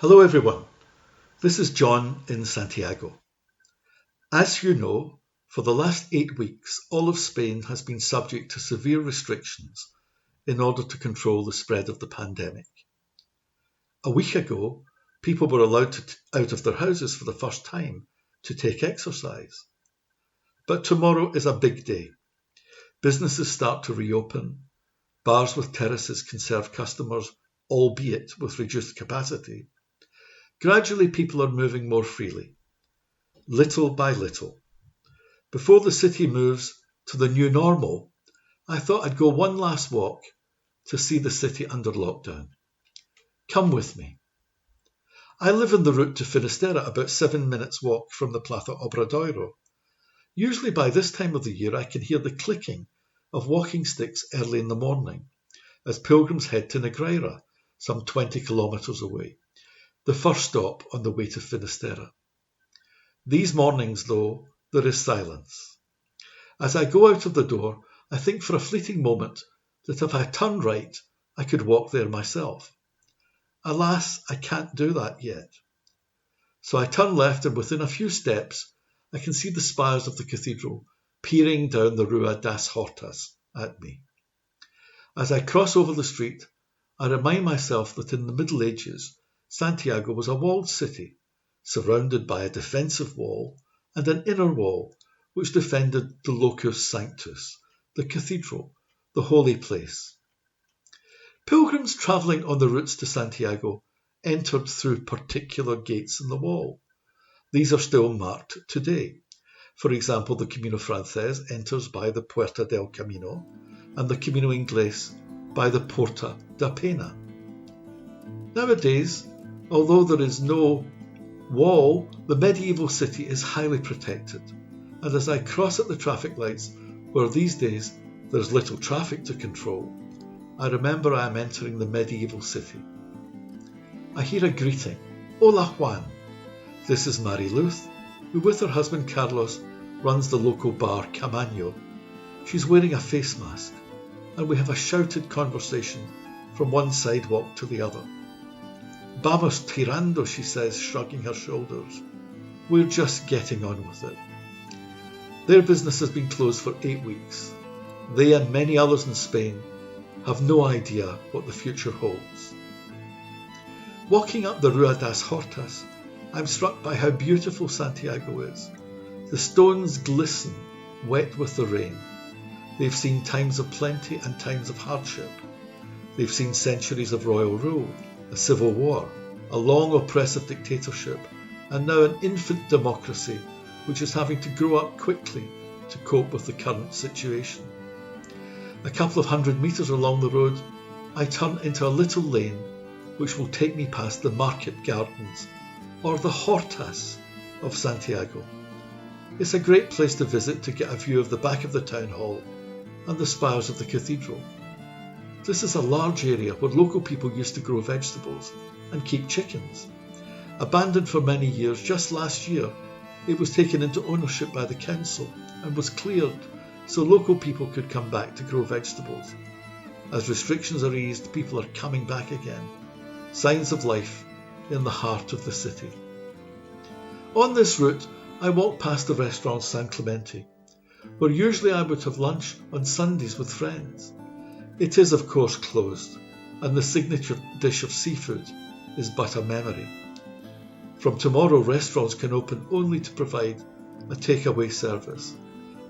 Hello everyone, this is John in Santiago. As you know, for the last 8 weeks, all of Spain has been subject to severe restrictions in order to control the spread of the pandemic. A week ago, people were allowed out of their houses for the first time to take exercise. But tomorrow is a big day. Businesses start to reopen. Bars with terraces can serve customers, albeit with reduced capacity. Gradually, people are moving more freely, little by little. Before the city moves to the new normal, I thought I'd go one last walk to see the city under lockdown. Come with me. I live on the route to Finisterre, about 7 minutes walk from the Plaza Obradoiro. Usually by this time of the year I can hear the clicking of walking sticks early in the morning as pilgrims head to Negreira, some 20 kilometres away, the first stop on the way to Finisterre. These mornings, though, there is silence. As I go out of the door, I think for a fleeting moment that if I turned right, I could walk there myself. Alas, I can't do that yet. So I turn left, and within a few steps, I can see the spires of the cathedral peering down the Rua das Hortas at me. As I cross over the street, I remind myself that in the Middle Ages, Santiago was a walled city, surrounded by a defensive wall and an inner wall which defended the locus sanctus, the cathedral, the holy place. Pilgrims travelling on the routes to Santiago entered through particular gates in the wall. These are still marked today. For example, the Camino Francés enters by the Puerta del Camino and the Camino Inglés by the Porta da Pena. Nowadays, although there is no wall, the medieval city is highly protected, and as I cross at the traffic lights, where these days there's little traffic to control, I remember I am entering the medieval city. I hear a greeting, Hola Juan. This is Mary Luth, who with her husband Carlos runs the local bar Camaño. She's wearing a face mask, and we have a shouted conversation from one sidewalk to the other. Vamos tirando, she says, shrugging her shoulders. We're just getting on with it. Their business has been closed for 8 weeks. They and many others in Spain have no idea what the future holds. Walking up the Rua das Hortas, I'm struck by how beautiful Santiago is. The stones glisten, wet with the rain. They've seen times of plenty and times of hardship. They've seen centuries of royal rule, a civil war, a long oppressive dictatorship, and now an infant democracy which is having to grow up quickly to cope with the current situation. A couple of 100 metres along the road, I turn into a little lane which will take me past the market gardens, or the Hortas of Santiago. It's a great place to visit to get a view of the back of the town hall and the spires of the cathedral. This is a large area where local people used to grow vegetables and keep chickens. Abandoned for many years, just last year it was taken into ownership by the council and was cleared so local people could come back to grow vegetables. As restrictions are eased, people are coming back again. Signs of life in the heart of the city. On this route, I walk past the restaurant San Clemente, where usually I would have lunch on Sundays with friends. It is of course closed, and the signature dish of seafood is but a memory. From tomorrow, restaurants can open only to provide a takeaway service.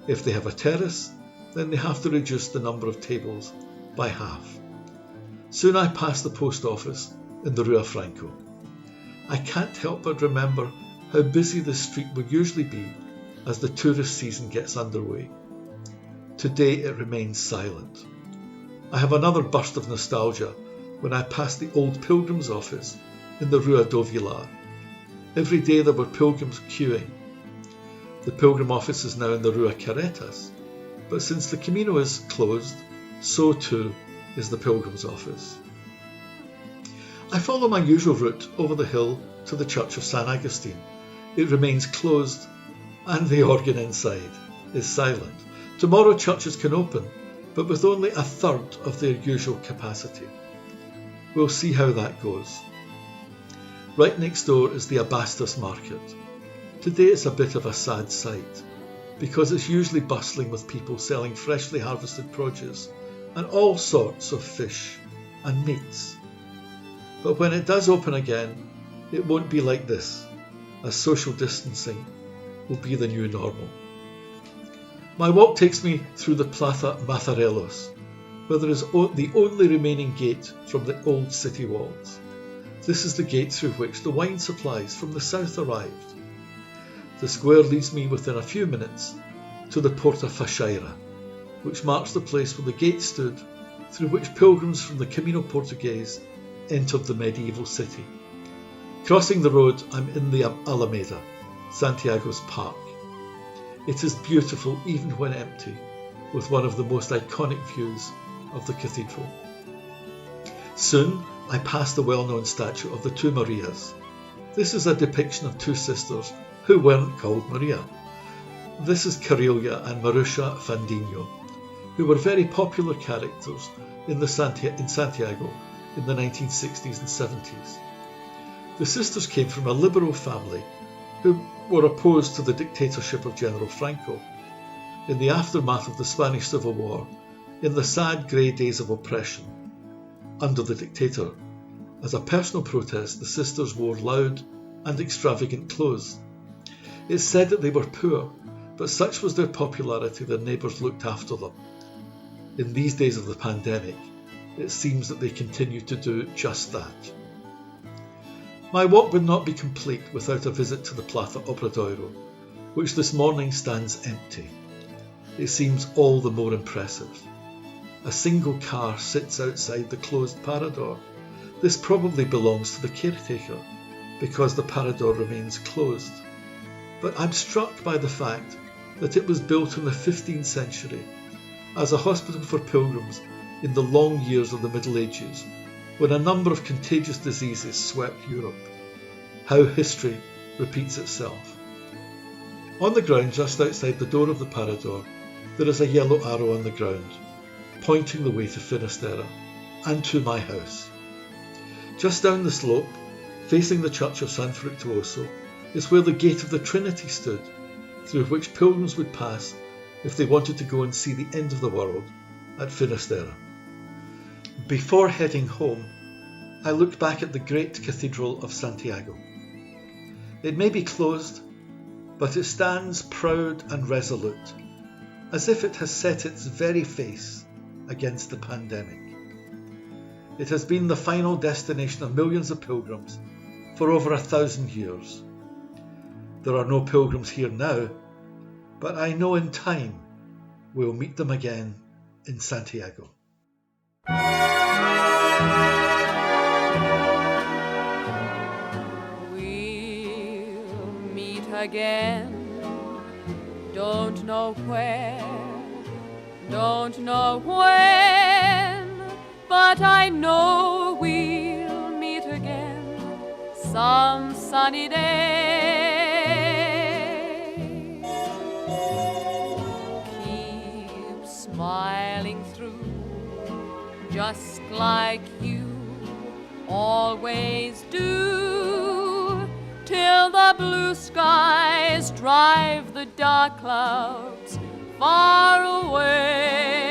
If they have a terrace, then they have to reduce the number of tables by half. Soon I pass the post office in the Rua Franco. I can't help but remember how busy this street would usually be as the tourist season gets underway. Today it remains silent. I have another burst of nostalgia when I pass the old pilgrims' office in the Rua do Vilar. Every day there were pilgrims queuing. The pilgrim office is now in the Rua Carretas, but since the Camino is closed, so too is the pilgrims' office. I follow my usual route over the hill to the church of San Agustin. It remains closed, and the organ inside is silent. Tomorrow churches can open, but with only a third of their usual capacity. We'll see how that goes. Right next door is the Abastos market. Today it's a bit of a sad sight, because it's usually bustling with people selling freshly harvested produce and all sorts of fish and meats. But when it does open again, it won't be like this, as social distancing will be the new normal. My walk takes me through the Plaza Mazarelos, where there is the only remaining gate from the old city walls. This is the gate through which the wine supplies from the south arrived. The square leads me within a few minutes to the Porta Facheira, which marks the place where the gate stood through which pilgrims from the Camino Portuguese entered the medieval city. Crossing the road, I'm in the Alameda, Santiago's park. It is beautiful even when empty, with one of the most iconic views of the cathedral. Soon I pass the well-known statue of the two Marias. This is a depiction of two sisters who weren't called Maria. This is Carolha and Marusha Fandinho, who were very popular characters in Santiago in the 1960s and 70s. The sisters came from a liberal family who were opposed to the dictatorship of General Franco. In the aftermath of the Spanish Civil War, in the sad grey days of oppression under the dictator, as a personal protest, the sisters wore loud and extravagant clothes. It's said that they were poor, but such was their popularity their neighbours looked after them. In these days of the pandemic, it seems that they continue to do just that. My walk would not be complete without a visit to the Plaza Obradoiro, which this morning stands empty. It seems all the more impressive. A single car sits outside the closed parador. This probably belongs to the caretaker, because the parador remains closed. But I'm struck by the fact that it was built in the 15th century as a hospital for pilgrims in the long years of the Middle Ages, when a number of contagious diseases swept Europe. How history repeats itself. On the ground just outside the door of the parador, there is a yellow arrow on the ground, pointing the way to Finisterre and to my house. Just down the slope, facing the church of San Fructuoso, is where the gate of the Trinity stood, through which pilgrims would pass if they wanted to go and see the end of the world at Finisterre. Before heading home, I looked back at the great Cathedral of Santiago. It may be closed, but it stands proud and resolute, as if it has set its very face against the pandemic. It has been the final destination of millions of pilgrims for over 1,000 years. There are no pilgrims here now, but I know in time we'll meet them again in Santiago. We'll meet again, don't know where, don't know when, but I know we'll meet again some sunny day. Keep smiling through, just like you always do, till the blue skies drive the dark clouds far away.